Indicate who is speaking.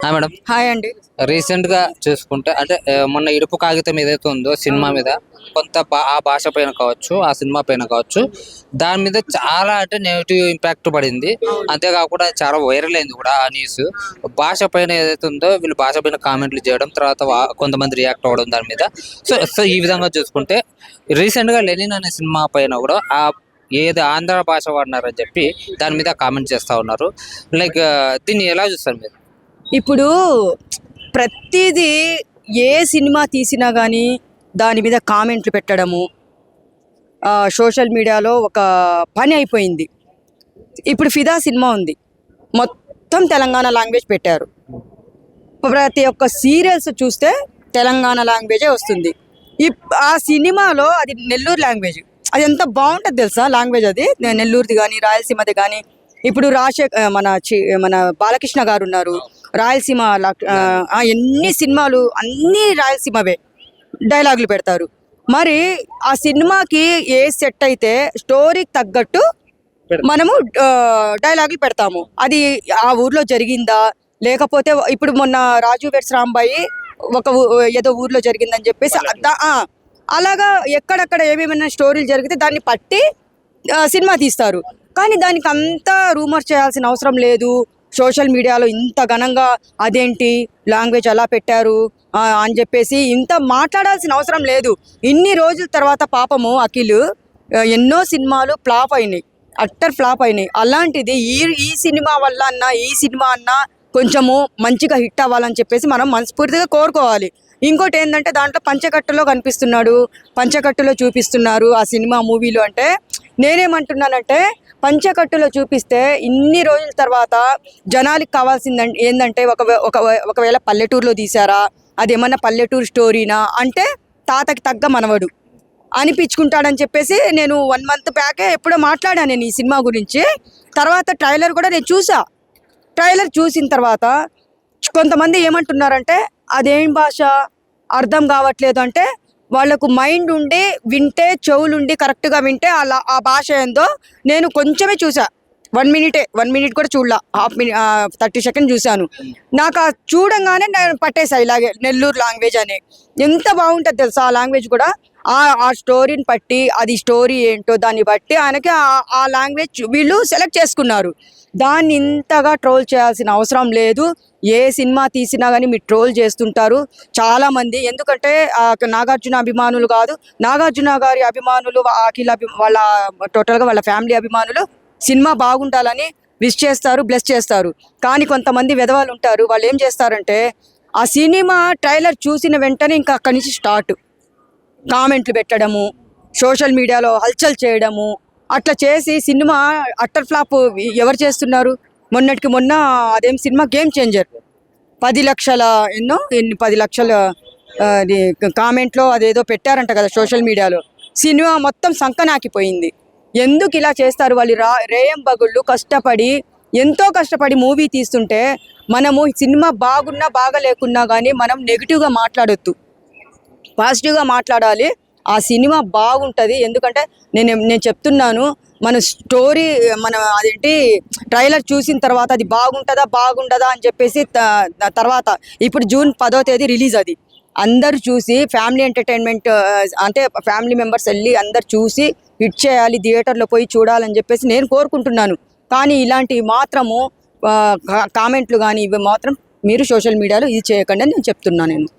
Speaker 1: Hi madam.
Speaker 2: Hi అండి.
Speaker 1: Recent గా చూసుకుంటే అంటే మొన్న ఇడుపు కాగితం ఏదైతే ఉందో సినిమా మీద కొంత ఆ భాష పైన కావచ్చు, ఆ సినిమా పైన కావచ్చు, దాని మీద చాలా అంటే నెగిటివ్ ఇంపాక్ట్ పడింది. అంతేకాకుండా చాలా వైరల్ అయింది కూడా ఆ న్యూస్. భాష పైన ఏదైతే ఉందో వీళ్ళు భాష పైన కామెంట్లు చేయడం, తర్వాత కొంతమంది రియాక్ట్ అవ్వడం దాని మీద. సో సో ఈ విధంగా చూసుకుంటే రీసెంట్ గా లెనిన్ అనే సినిమా పైన కూడా ఆ ఏది ఆంధ్ర భాష వాడినారని చెప్పి దాని మీద కామెంట్ చేస్తా ఉన్నారు. లైక్ దీన్ని ఎలా చూస్తారు మీరు?
Speaker 2: ఇప్పుడు ప్రతిదీ ఏ సినిమా తీసినా కానీ దాని మీద కామెంట్లు పెట్టడము సోషల్ మీడియాలో ఒక పని అయిపోయింది. ఇప్పుడు ఫిదా సినిమా ఉంది, మొత్తం తెలంగాణ లాంగ్వేజ్ పెట్టారు. ప్రతి ఒక్క సీరియల్స్ చూస్తే తెలంగాణ లాంగ్వేజే వస్తుంది. ఆ సినిమాలో అది నెల్లూరు లాంగ్వేజ్, అది ఎంత బాగుంటుంది తెలుసా లాంగ్వేజ్. అది నెల్లూరుది కానీ రాయలసీమది కానీ. ఇప్పుడు మన బాలకృష్ణ గారు ఉన్నారు, రాయలసీమ. ఎన్ని సినిమాలు అన్నీ రాయలసీమవే డైలాగులు పెడతారు. మరి ఆ సినిమాకి ఏ సెట్ అయితే స్టోరీకి తగ్గట్టు మనము డైలాగులు పెడతాము. అది ఆ ఊర్లో జరిగిందా, లేకపోతే ఇప్పుడు మొన్న రాజు వెడ్స్ రాంబాయి ఏదో ఊర్లో జరిగిందని చెప్పేసి అలాగా ఎక్కడెక్కడ ఏమేమైనా స్టోరీలు జరిగితే దాన్ని పట్టి సినిమా తీస్తారు. కానీ దానికి అంతా రూమర్ చేయాల్సిన అవసరం లేదు. సోషల్ మీడియాలో ఇంత ఘనంగా అదేంటి లాంగ్వేజ్ అలా పెట్టారు అని చెప్పేసి ఇంత మాట్లాడాల్సిన అవసరం లేదు. ఇన్ని రోజుల తర్వాత పాపము అఖిల్ ఎన్నో సినిమాలు ఫ్లాప్ అయినాయి, అట్టర్ ఫ్లాప్ అయినాయి. అలాంటిది ఈ సినిమా వల్ల ఈ సినిమా కొంచెము మంచిగా హిట్ అవ్వాలని చెప్పేసి మనం మనస్ఫూర్తిగా కోరుకోవాలి. ఇంకోటి ఏంటంటే దాంట్లో పంచకట్టులో కనిపిస్తున్నాడు, పంచకట్టులో చూపిస్తున్నారు ఆ సినిమా మూవీలో. అంటే నేనేమంటున్నానంటే పంచకట్టులో చూపిస్తే ఇన్ని రోజుల తర్వాత జనాలకి కావాల్సింది ఏంటంటే ఒకవేళ పల్లెటూరులో తీసారా, అదేమన్నా పల్లెటూరు స్టోరీనా అంటే తాతకి తగ్గ మనవడు అనిపించుకుంటాడని చెప్పేసి నేను 1 month బ్యాకే ఎప్పుడో మాట్లాడాను నేను ఈ సినిమా గురించి. తర్వాత ట్రైలర్ కూడా నేను చూసా. ట్రైలర్ చూసిన తర్వాత కొంతమంది ఏమంటున్నారంటే అదేం భాష అర్థం కావట్లేదు అంటే వాళ్ళకు మైండ్ ఉండి వింటే, చెవులుండి కరెక్ట్గా వింటే అలా ఆ భాష ఏందో. నేను కొంచెమే చూసా, 1 minute కూడా చూడలా, 30 seconds చూశాను. నాకు చూడంగానే నేను పట్టేసా ఇలాగే నెల్లూరు లాంగ్వేజ్ అని. ఎంత బాగుంటుంది తెలుసా ఆ లాంగ్వేజ్ కూడా. ఆ స్టోరీని బట్టి, అది స్టోరీ ఏంటో దాన్ని బట్టి ఆయనకి ఆ లాంగ్వేజ్ వీళ్ళు సెలెక్ట్ చేసుకున్నారు. దాన్ని ఇంతగా ట్రోల్ చేయాల్సిన అవసరం లేదు. ఏ సినిమా తీసినా కానీ మీరు ట్రోల్ చేస్తుంటారు చాలామంది. ఎందుకంటే నాగార్జున అభిమానులు కాదు, నాగార్జున గారి అభిమానులు, అఖిల్ వాళ్ళ టోటల్గా వాళ్ళ ఫ్యామిలీ అభిమానులు సినిమా బాగుండాలని విష్ చేస్తారు, బ్లెస్ చేస్తారు. కానీ కొంతమంది విధవాళ్ళు ఉంటారు, వాళ్ళు ఏం చేస్తారంటే ఆ సినిమా ట్రైలర్ చూసిన వెంటనే ఇంకా అక్కడి నుంచి స్టార్ట్ కామెంట్లు పెట్టడము, సోషల్ మీడియాలో హల్చల్ చేయడము. అట్లా చేసి సినిమా అట్టర్ ఫ్లాప్ ఎవరు చేస్తున్నారు? మొన్నటికి మొన్న అదేం సినిమా గేమ్ చేంజర్ 10 లక్షల 10 లక్షల కామెంట్లో అదేదో పెట్టారంట కదా సోషల్ మీడియాలో. సినిమా మొత్తం సంకనాకిపోయింది. ఎందుకు ఇలా చేస్తారు వాళ్ళు? రేయంబగుళ్ళు కష్టపడి, ఎంతో కష్టపడి మూవీ తీస్తుంటే మనము సినిమా బాగున్నా బాగా లేకున్నా కానీ మనం నెగిటివ్గా మాట్లాడొద్దు, పాజిటివ్గా మాట్లాడాలి. ఆ సినిమా బాగుంటుంది. ఎందుకంటే నేను చెప్తున్నాను, మన స్టోరీ అదేంటి ట్రైలర్ చూసిన తర్వాత అది బాగుంటుందా అని చెప్పేసి తర్వాత ఇప్పుడు June 10వ తేదీ రిలీజ్. అది అందరూ చూసి ఫ్యామిలీ ఎంటర్టైన్మెంట్ అంటే ఫ్యామిలీ మెంబర్స్ వెళ్ళి అందరు చూసి హిట్ చేయాలి, థియేటర్లో పోయి చూడాలని చెప్పేసి నేను కోరుకుంటున్నాను. కానీ ఇలాంటివి మాత్రము కామెంట్లు కానీ ఇవి మాత్రం మీరు సోషల్ మీడియాలో ఇది చేయకండి అని నేను చెప్తున్నాను. నేను